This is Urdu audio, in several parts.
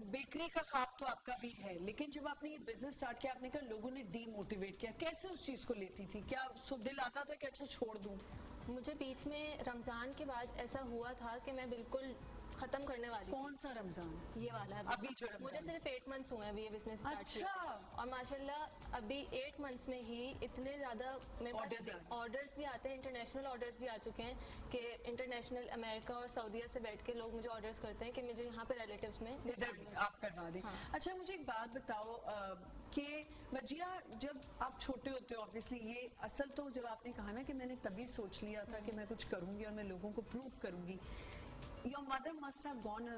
بیکری کا خواب تو آپ کا بھی ہے، لیکن جب آپ نے یہ بزنس سٹارٹ کیا آپ نے کہا لوگوں نے ڈی موٹیویٹ کیا، کیسے اس چیز کو لیتی تھی؟ کیا دل آتا تھا کہ اچھا چھوڑ دوں؟ مجھے بیچ میں رمضان کے بعد ایسا ہوا تھا کہ میں بالکل ختم کرنے والی تھی. کون سا رمضان؟ یہ والا ابھی جو رمضان. مجھے صرف 8 منتھس ہوئے ابھی یہ بزنس اسٹارٹ کیا. اور ماشاءاللہ ابھی 8 منتھس میں ہی اتنے زیادہ آرڈرز بھی آتے ہیں, انٹرنیشنل آرڈرز بھی آ چکے ہیں کہ انٹرنیشنل امریکہ اور سعودیہ سے بیٹھ کے لوگ مجھے آرڈرز کرتے ہیں کہ مجھے یہاں پہ ریلیٹیوز میں آپ کروا دیں. اچھا مجھے ایک بات بتاؤ کہ مرجیہ جب آپ چھوٹے ہوتے ہو obviously یہ اصل تو جب آپ نے کہا نا کہ میں نے تبھی سوچ لیا تھا کہ میں کچھ کروں گی اور میں لوگوں کو پروف کروں گی, your mother must have gone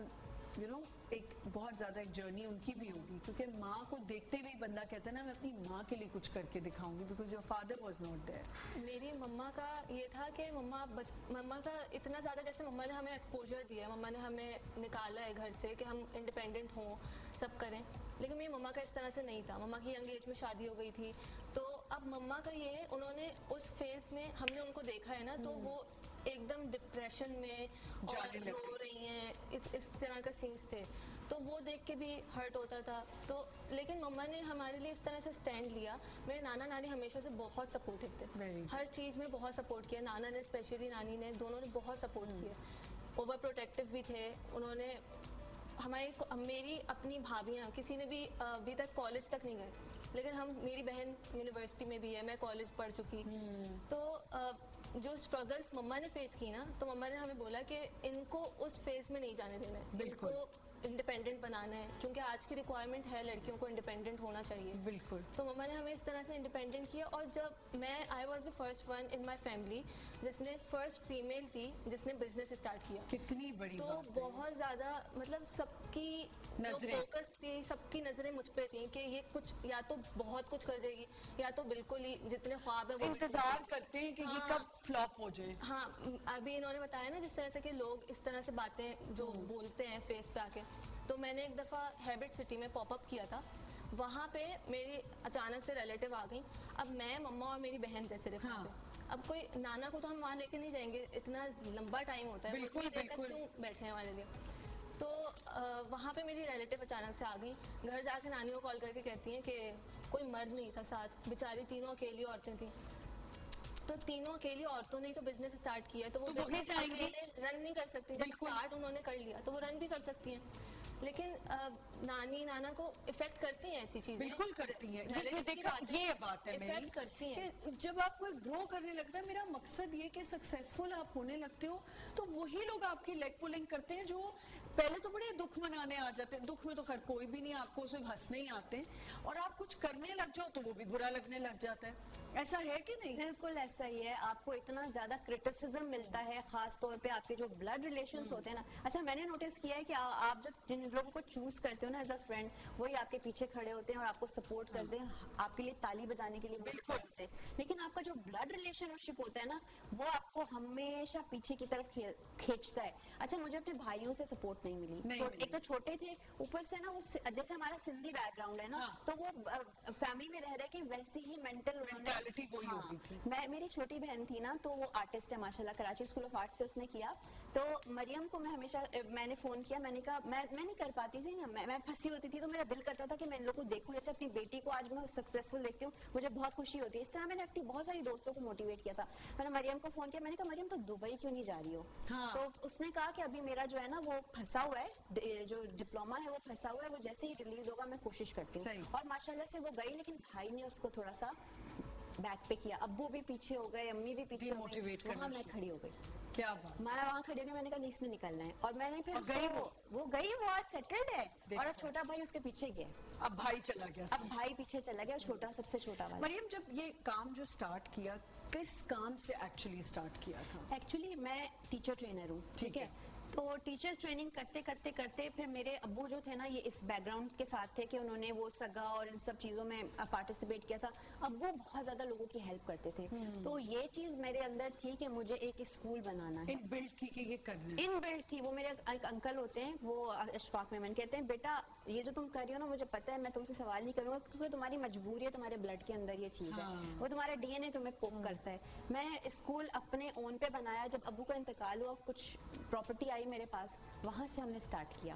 ایک بہت زیادہ ایک جرنی ان کی بھی ہوگی, کیونکہ ماں کو دیکھتے ہوئے بندہ کہتا ہے نا میں اپنی ماں کے لیے کچھ کر کے دکھاؤں گی, because your father was not there. میری مما کا یہ تھا کہ مما کا اتنا زیادہ, جیسے مما نے ہمیں ایکسپوجر دیا ہے, مما نے ہمیں نکالا ہے گھر سے کہ ہم انڈیپینڈنٹ ہوں سب کریں, لیکن میری مما کا اس طرح سے نہیں تھا. مما کی ینگ ایج میں شادی ہو گئی تھی, تو اب مما کا یہ انہوں نے اس فیز میں ہم نے ان کو دیکھا ہے نا, تو وہ ایک دم ڈپریشن میں رو رہی ہیں, اس طرح کا سینس تھے, تو وہ دیکھ کے بھی ہرٹ ہوتا تھا. تو لیکن مما نے ہمارے لیے اس طرح سے اسٹینڈ لیا. میرے نانا نانی ہمیشہ سے بہت سپورٹو تھے, ہر چیز میں بہت سپورٹ کیا. نانا نے اسپیشلی نانی نے, دونوں نے بہت سپورٹ کیا. اوور پروٹیکٹیو بھی تھے. انہوں نے میری اپنی بھابیاں کسی نے بھی ابھی تک کالج تک نہیں گئے, لیکن میری بہن یونیورسٹی میں بھی ہے, میں کالج پڑھ چکی. تو جو اسٹرگلس مما نے فیس کی نا, تو مما نے ہمیں بولا کہ ان کو اس فیز میں نہیں جانے دینا ہے, ان کو انڈیپینڈنٹ بنانا ہے, کیونکہ آج کی ریکوائرمنٹ ہے لڑکیوں کو انڈیپینڈنٹ ہونا چاہیے. بالکل. تو مما نے ہمیں اس طرح سے انڈیپینڈنٹ کیا. اور جب I was the first one in my family جس نے فرسٹ فیمیل تھی جس نے بزنس اسٹارٹ کیا. کتنی بڑی تو بہت زیادہ مطلب سب کی فوکس تھی, سب کی نظریں مجھ پہ تھیں کہ یہ کچھ یا تو بہت کچھ کر دے گی یا تو بالکل ہی جتنے خواب ہیں وہ انتظار کرتے ہیں کہ یہ کب فلاپ ہو جائے. ہاں ابھی انہوں نے بتایا نا جس طرح سے کہ لوگ اس طرح سے باتیں جو بولتے ہیں فیس پہ آ کے. تو میں نے ایک دفعہ ہیبٹ سٹی میں پاپ اپ کیا تھا, وہاں پہ میری اچانک سے ریلیٹیو آ گئی. اب میں مما اور میری بہن تھے صرف. اب کوئی نانا کو تو ہم وہاں لے کے نہیں جائیں گے, اتنا لمبا ٹائم ہوتا ہے, کیوں بیٹھے ہیں ہمارے لیے. تو وہاں پہ میری ریلیٹیو اچانک سے آ گئی. گھر جا کے نانی کو کال کر کے کہتی ہیں کہ کوئی مرد نہیں تھا ساتھ, بیچاری تینوں اکیلی عورتیں تھیں. تو تینوں اکیلی عورتوں نے تو بزنس اسٹارٹ کیا ہے, تو وہ رن نہیں کر سکتی. جب اسٹارٹ انہوں نے کر لیا تو وہ رن بھی کر سکتی ہیں, لیکن نانی نانا کو افیکٹ کرتی ہیں ایسی چیزیں. بالکل کرتی ہیں. یہ بات ہے افیکٹ کرتی ہیں. جب آپ کو گرو کرنے لگتا ہے, میرا مقصد یہ کہ سکسیسفل آپ ہونے لگتے ہو, تو وہی لوگ آپ کی لیگ پولنگ کرتے ہیں جو پہلے تو بڑے دکھ منانے آ جاتے ہیں. دکھ میں تو خیر کوئی بھی نہیں, آپ کو صرف ہنسنے ہی آتے ہیں, اور آپ کچھ کرنے لگ جاؤ تو وہ بھی برا لگنے لگ جاتا ہے. ایسا ہے کہ نہیں؟ بالکل ایسا ہی ہے. آپ کو اتنا زیادہ کرٹیسزم ملتا ہے, خاص طور پہ آپ کے جو بلڈ ریلیشنز ہوتے ہیں نا. اچھا میں نے نوٹس کیا ہے کہ آپ جب جن لوگوں کو چوز کرتے ہو نا ایز اے فرینڈ, وہی آپ کے پیچھے کھڑے ہوتے ہیں اور آپ کو سپورٹ کرتے ہیں, آپ کے لیے تالی بجانے کے لیے بالکل ہوتے ہیں. لیکن آپ کا جو بلڈ ریلیشن شپ ہوتا ہے نا, وہ آپ کو ہمیشہ پیچھے کی طرف کھینچتا ہے. اچھا مجھے اپنے بھائیوں سے سپورٹ نہیں ملی. ایک تو چھوٹے تھے, اوپر سے نا وہ جیسے ہمارا سندھی بیک گراؤنڈ ہے نا, تو وہ فیملی میں رہ رہے کہ ویسی ہی مینٹل میری چھوٹی بہن تھی نا, تو وہ آرٹسٹ ہے ماشاءاللہ, کراچی اسکول آف آرٹس سے اس نے کیا. تو مریم کو میں ہمیشہ میں نے فون کیا, میں نے کہا میں نہیں کر پاتی تھی نا, میں پھنسی ہوتی تھی, تو میرا دل کرتا تھا کہ میں ان لوگوں کو دیکھوں. اچھا اپنی بیٹی کو آج میں سکسیسفل دیکھتی ہوں, مجھے بہت خوشی ہوتی ہے. اس طرح میں نے اپنی بہت ساری دوستوں کو موٹیویٹ کیا تھا. میں نے مریم کو فون کیا, میں نے کہا مریم تو دبئی کیوں نہیں جا رہی ہو؟ تو اس نے کہا کہ ابھی میرا جو ہے نا وہ پھنسا ہوا ہے, جو ڈپلوما ہے وہ پھنسا ہوا ہے, وہ جیسے ہی ریلیز ہوگا میں کوشش کرتی ہوں. اور ماشاءاللہ سے وہ گئی, لیکن بھائی نے اس کو تھوڑا سا بیک پہ کیا. ابو بھی پیچھے ہو گئے, امی بھی پیچھے ہو گئی, وہاں میں کھڑی ہو گئی. کیا بات, میں وہاں کھڑی ہو گئی, میں نے کہا نہیں اس میں نکلنا ہے. اور میں نے پھر وہ گئی, وہ آج سیٹلڈ ہے, اور چھوٹا بھائی اس کے پیچھے گیا. اب بھائی چلا گیا, اب بھائی پیچھے چلا گیا, چھوٹا سب سے چھوٹا بھائی. مریم جب یہ کام جو سٹارٹ کیا, کس کام سے ایکچولی سٹارٹ کیا تھا؟ ایکچولی میں ٹیچر ٹرینر ہوں, ٹھیک ہے. تو ٹیچر ٹریننگ کرتے کرتے کرتے پھر میرے ابو جو تھے نا, یہ اس بیک گراؤنڈ کے ساتھ تھے کہ انہوں نے وہ سگا اور ان سب چیزوں میں پارٹیسپیٹ کیا تھا. اب وہ بہت زیادہ لوگوں کی ہیلپ کرتے تھے. تو یہ چیز میرے اندر تھی کہ مجھے ایک اسکول بنانا ہے. ان بلڈ تھی کہ یہ کرنا ہے, ان بلڈ تھی. وہ میرے ایک انکل ہوتے ہیں, وہ اشفاق میمن, کہتے ہیں بیٹا یہ جو تم کر رہی ہو نا, مجھے پتا ہے میں تم سے سوال نہیں کروں گا, کیونکہ تمہاری مجبوری ہے, تمہارے بلڈ کے اندر یہ چیز ہے, وہ تمہارا ڈی این اے تمہیں پوک کرتا ہے. میں اسکول اپنے اون پہ بنایا. جب ابو کا انتقال ہوا, کچھ پراپرٹی آئی میرے پاس, وہاں سے ہم نے سٹارٹ کیا.